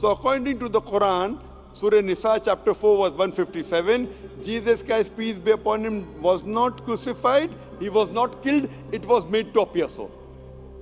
So according to the Quran, Surah Nisa chapter 4 verse 157, Jesus Christ, peace be upon him, was not crucified, he was not killed, it was made to appear so.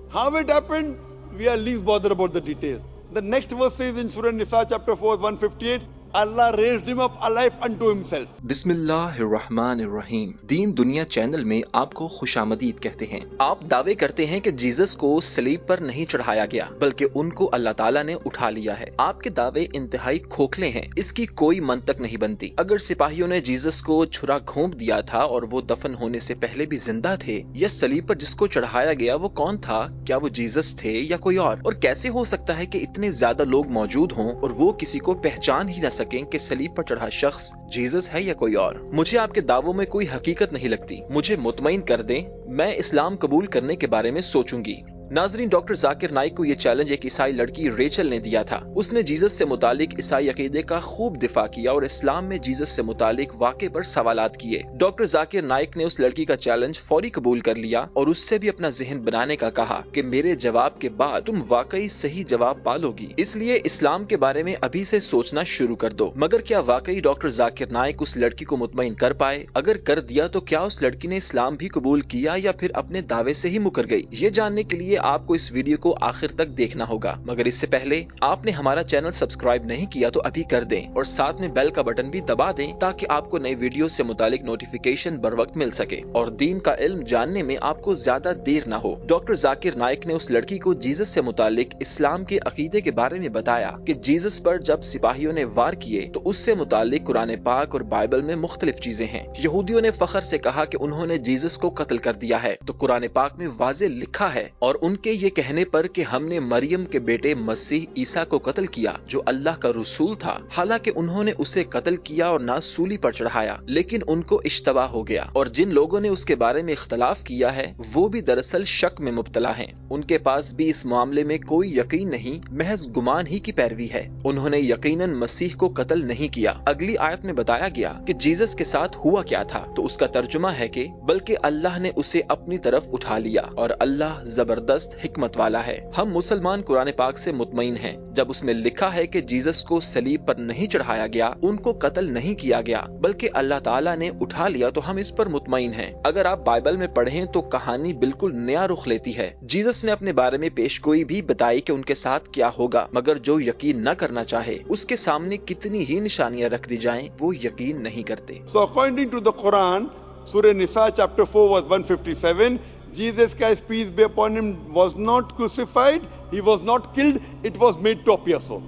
How it happened, we are least bothered about the details. The next verse says in Surah Nisa chapter 4 verse 158, Allah raised him up alive unto himself. बिस्मिल्लाहिर्रहमानिर्रहीम। दीन दुनिया channel में आपको खुशामदीद कहते हैं। आप दावे करते हैं कि जीसस को सलीब पर नहीं चढ़ाया गया, बल्कि उनको अल्लाह ताला ने उठा लिया है। आपके दावे इंतहाई खोखले हैं, इसकी कोई मंतक नहीं बनती। अगर सिपाहियों ने जीसस को छुरा घोंप दिया था और वो दफन होने से पहले भी जिंदा थे, या सलीब पर जिसको चढ़ाया गया वो कौन था? क्या वो जीसस थे या कोई और कैसे हो सकता है कि इतने ज्यादा लोग मौजूद हों और वो किसी को पहचान ही न सकें कि सलीब पर चढ़ा शख्स जीसस है या कोई और? मुझे आपके दावों में कोई हकीकत नहीं लगती। मुझे मुतमईन कर दें, मैं इस्लाम कबूल करने के बारे में सोचूंगी। नाजरीन, डॉक्टर जाकिर नाइक को ये चैलेंज एक ईसाई लड़की रेचल ने दिया था। उसने जीसस से मुतालिक ईसाई अकीदे का खूब दिफा किया और इस्लाम में जीसस से मुतालिक वाक़े पर सवालात किए। डॉक्टर जाकिर नाइक ने उस लड़की का चैलेंज फौरी कबूल कर लिया और उससे भी अपना जहन बनाने का कहा कि मेरे जवाब के बाद तुम वाकई सही जवाब पालोगी, इसलिए इस्लाम के बारे में अभी से सोचना शुरू कर दो। मगर क्या वाकई डॉक्टर जाकिर नाइक उस लड़की को मुतमईन कर पाए? अगर कर दिया तो क्या उस लड़की ने इस्लाम भी कबूल किया या फिर अपने दावे से ही मुकर गई? ये जानने के लिए आपको इस वीडियो को आखिर तक देखना होगा। मगर इससे पहले आपने हमारा चैनल सब्सक्राइब नहीं किया तो अभी कर दें और साथ में बेल का बटन भी दबा दें ताकि आपको नई वीडियो से मुतालिक नोटिफिकेशन बर वक्त मिल सके और दीन का इल्म जानने में आपको ज्यादा देर ना हो। डॉक्टर जाकिर नाइक ने उस लड़की को जीसस से मुतालिक इस्लाम के अकीदे के बारे में बताया कि जीसस पर जब सिपाहियों ने वार किए तो उससे मुतालिक कुरान पाक और बाइबल में मुख्तलिफ चीजें हैं। यहूदियों ने फख्र से कहा कि उन्होंने जीसस को कत्ल कर दिया है, तो कुरान पाक में वाज़े लिखा है और उनके ये कहने पर कि हमने मरियम के बेटे मसीह ईसा को कत्ल किया जो अल्लाह का रसूल था, हालांकि उन्होंने उसे कत्ल किया और ना सूली पर चढ़ाया, लेकिन उनको इश्तबा हो गया और जिन लोगों ने उसके बारे में इख्तलाफ किया है वो भी दरअसल शक में मुब्तला हैं। उनके पास भी इस मामले में कोई यकीन नहीं, महज गुमान ही की पैरवी है। उन्होंने यकीनन मसीह को कत्ल नहीं किया। अगली आयत में बताया गया कि जीसस के साथ हुआ क्या था, तो उसका तर्जुमा है कि बल्कि अल्लाह ने उसे अपनी तरफ उठा लिया और अल्लाह जबरदस्त हिकमत वाला है। हम मुसलमान कुरान पाक से मुतमईन हैं। जब उसमें लिखा है कि जीसस को सलीब पर नहीं चढ़ाया गया, उनको कत्ल नहीं किया गया, बल्कि अल्लाह ताला ने उठा लिया, तो हम इस पर मुतमईन हैं। अगर आप बाइबल में पढ़ें तो कहानी बिल्कुल नया रुख लेती है। जीसस ने अपने बारे में पेशगोई भी बताई कि उनके साथ क्या होगा, मगर जो यकीन न करना चाहे उसके सामने कितनी ही निशानियां रख दी जाएं, वो यकीन नहीं करते। So according to the Quran, Surah Nisa chapter 4 verse 157, Jesus Christ, peace be upon him, was not crucified, he was not killed, it was made to appear so.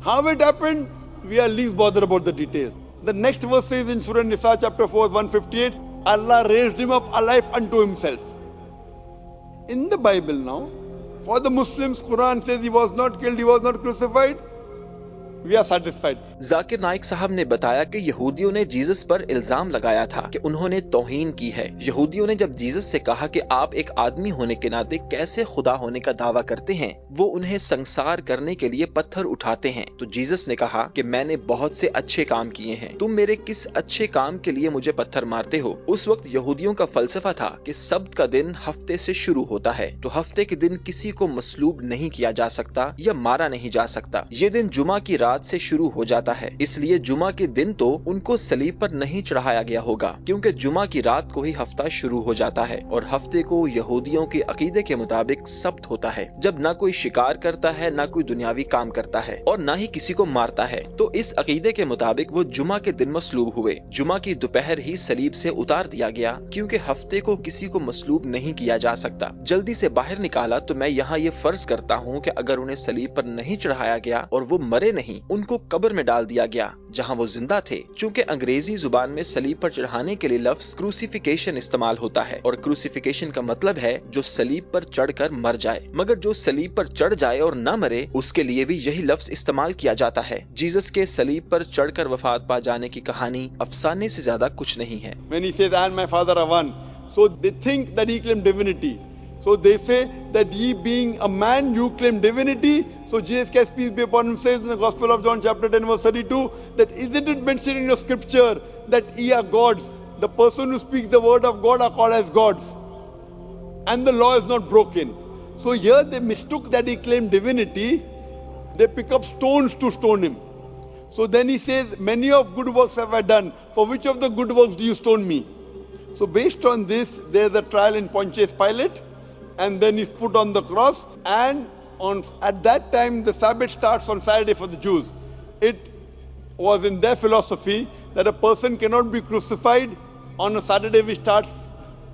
How it happened, we are least bothered about the details. The next verse says in Surah Nisa chapter 4 158, Allah raised him up alive unto himself. In the Bible now, for the Muslims, Quran says he was not killed, he was not crucified. We are satisfied. Zakir Naik साहब ने बताया कि यहूदियों ने Jesus पर इल्जाम लगाया था कि उन्होंने तौहीन की है। यहूदियों ने जब जीसस से कहा कि आप एक आदमी होने के नाते कैसे खुदा होने का दावा करते हैं, वो उन्हें संसार करने के लिए पत्थर उठाते हैं, तो जीसस ने कहा कि मैंने बहुत से अच्छे काम किए हैं, तुम मेरे किस अच्छे काम के लिए मुझे पत्थर मारते हो? उस वक्त यहूदियों का फलसफा था कि सब्त का दिन हफ्ते से शुरू होता है, तो हफ्ते के दिन किसी को मसलूब नहीं किया जा सकता या मारा नहीं जा सकता। ये दिन जुमा की रात से शुरू हो जाता है, इसलिए जुमा के दिन तो उनको सलीब पर नहीं चढ़ाया गया होगा, क्योंकि जुमा की रात को ही हफ्ता शुरू हो जाता है और हफ्ते को यहूदियों के अकीदे के मुताबिक सब्त होता है, जब ना कोई शिकार करता है, ना कोई दुनियावी काम करता है और ना ही किसी को मारता है। तो इस अकीदे के मुताबिक वो जुमा के दिन मसलूब हुए। जुमा की दोपहर ही सलीब से उतार दिया गया, क्योंकि हफ्ते को किसी को मसलूब नहीं किया जा सकता। जल्दी से बाहर निकाला तो मैं यहाँ ये फर्ज करता हूँ कि अगर उन्हें सलीब पर नहीं चढ़ाया गया और वो मरे नहीं, उनको कब्र में डाल दिया गया जहां वो जिंदा थे। चूंकि अंग्रेजी जुबान में सलीब पर चढ़ाने के लिए लफ्ज क्रूसिफिकेशन इस्तेमाल होता है और क्रूसिफिकेशन का मतलब है जो सलीब पर चढ़कर मर जाए, मगर जो सलीब पर चढ़ जाए और न मरे उसके लिए भी यही लफ्ज इस्तेमाल किया जाता है। जीसस के सलीब पर चढ़कर वफात पा जाने की कहानी अफसाने से ज्यादा कुछ नहीं है। When he says, "And my Father are one," so they think that he claimed divinity. So they say that ye being a man, you claim divinity. So Jesus Christ, peace be upon him, says in the Gospel of John chapter 10 verse 32 that isn't it mentioned in your scripture that ye are gods? The person who speaks the word of God are called as gods. And the law is not broken. So here they mistook that he claimed divinity. they pick up stones to stone him. So then he says, many of good works have I done. For which of the good works do you stone me? So based on this, there's a trial in Pontius Pilate, and then he's put on the cross. And at that time, the Sabbath starts on Saturday for the Jews. It was in their philosophy that a person cannot be crucified on a Saturday which starts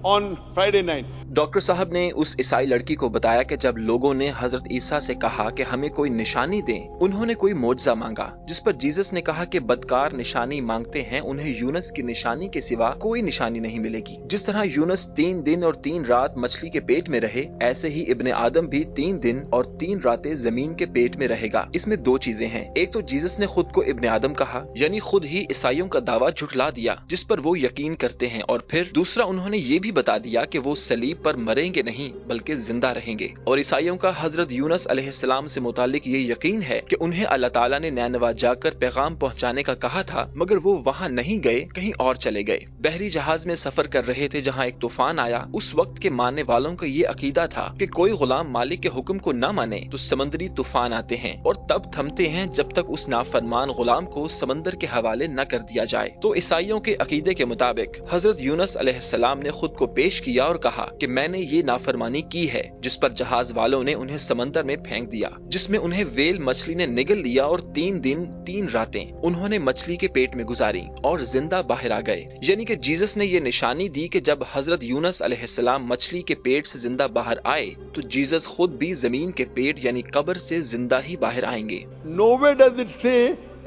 on Friday night. Doctor साहब ने उस ईसाई लड़की को बताया कि जब लोगों ने हजरत ईसा से कहा कि हमें कोई निशानी दें, उन्होंने कोई मोजज़ा मांगा, जिस पर जीसस ने कहा कि बदकार निशानी मांगते हैं, उन्हें यूनस की निशानी के सिवा कोई निशानी नहीं मिलेगी। जिस तरह यूनस 3 दिन और 3 रात मछली के पेट में रहे, ऐसे ही इब्ने आदम भी 3 दिन और 3 रातें जमीन के पेट में रहेगा। इसमें 2 चीजें हैं। एक तो जीसस ने खुद को इब्ने आदम कहा, यानी खुद ही ईसाइयों का दावा झुठला दिया जिस पर वो यकीन करते हैं, और फिर दूसरा उन्होंने ये भी बता दिया कि वो सलीब पर मरेंगे नहीं बल्कि जिंदा रहेंगे। और ईसाइयों का हजरत यूनस अलैहिस्सलाम से मुतालिक ये यकीन है कि उन्हें अल्लाह ताला ने नैनवा जाकर पैगाम पहुंचाने का कहा था, मगर वो वहां नहीं गए, कहीं और चले गए। बहरी जहाज में सफर कर रहे थे जहां एक तूफान आया। उस वक्त के मानने वालों का ये अकीदा था कि कोई गुलाम मालिक के हुक्म को न माने तो समंदरी तूफान आते हैं और तब थमते हैं जब तक उस नाफरमान गुलाम को समंदर के हवाले न कर दिया जाए। तो ईसाइयों के अकीदे के मुताबिक हजरत यूनस अलैहिस्सलाम ने खुद को पेश किया और कहा कि मैंने ये नाफरमानी की है, जिस पर जहाज वालों ने उन्हें समंदर में फेंक दिया, जिसमें उन्हें वेल मछली ने निगल लिया और 3 दिन 3 रातें उन्होंने मछली के पेट में गुजारी और जिंदा बाहर आ गए। यानी कि जीसस ने ये निशानी दी कि जब हजरत यूनस अलैहिस्सलाम मछली के पेट से जिंदा बाहर आए तो जीसस खुद भी जमीन के पेट यानी कब्र से जिंदा ही बाहर आएंगे। Nowhere does it say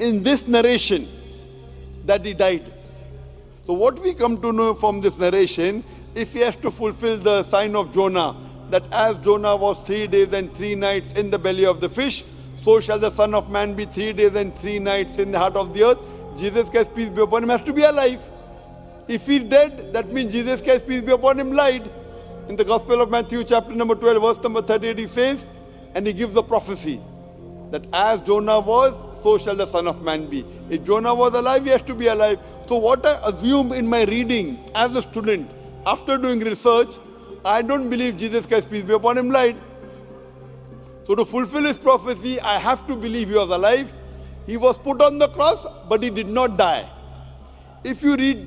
in this narration that he died. So what we come to know from this narration, if he has to fulfill the sign of Jonah, that as Jonah was 3 days and 3 nights in the belly of the fish, so shall the Son of Man be 3 days and 3 nights in the heart of the earth. Jesus Christ, peace be upon him, has to be alive. If he's dead, that means Jesus Christ, peace be upon him, lied. In the Gospel of Matthew chapter number 12, verse number 38, he says, and he gives a prophecy, that as Jonah was, so shall the Son of Man be. If Jonah was alive, he has to be alive. So what I assume in my reading as a student, after doing research, I don't believe Jesus Christ, peace be upon him, lied. So to fulfill his prophecy, I have to believe he was alive. He was put on the cross, but he did not die. If you read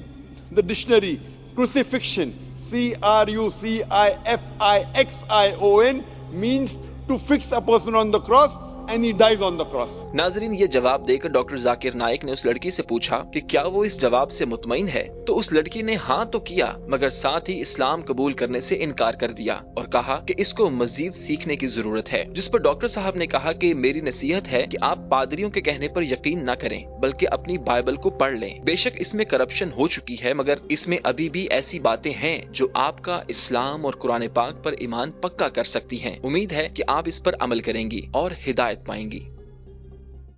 the dictionary, crucifixion, C-R-U-C-I-F-I-X-I-O-N, means to fix a person on the cross, and he dies on the cross. नाजरीन, ये जवाब देकर doctor Zakir Naik ने उस लड़की से पूछा कि क्या वो इस जवाब से मुतमईन है, तो उस लड़की ने हाँ तो किया, मगर साथ ही इस्लाम कबूल करने से इनकार कर दिया और कहा कि इसको मजीद सीखने की जरूरत है। जिस पर डॉक्टर साहब ने कहा कि मेरी नसीहत है कि आप पादरियों के कहने पर यकीन न करें, बल्कि अपनी बाइबल को पढ़ लें। बेशक इसमें करप्शन हो चुकी है, मगर इसमें अभी भी ऐसी बातें हैं जो आपका इस्लाम और कुरान पाक पर ईमान पक्का कर सकती हैं। उम्मीद है कि आप इस पर अमल करेंगी और हिदायत पाएंगी।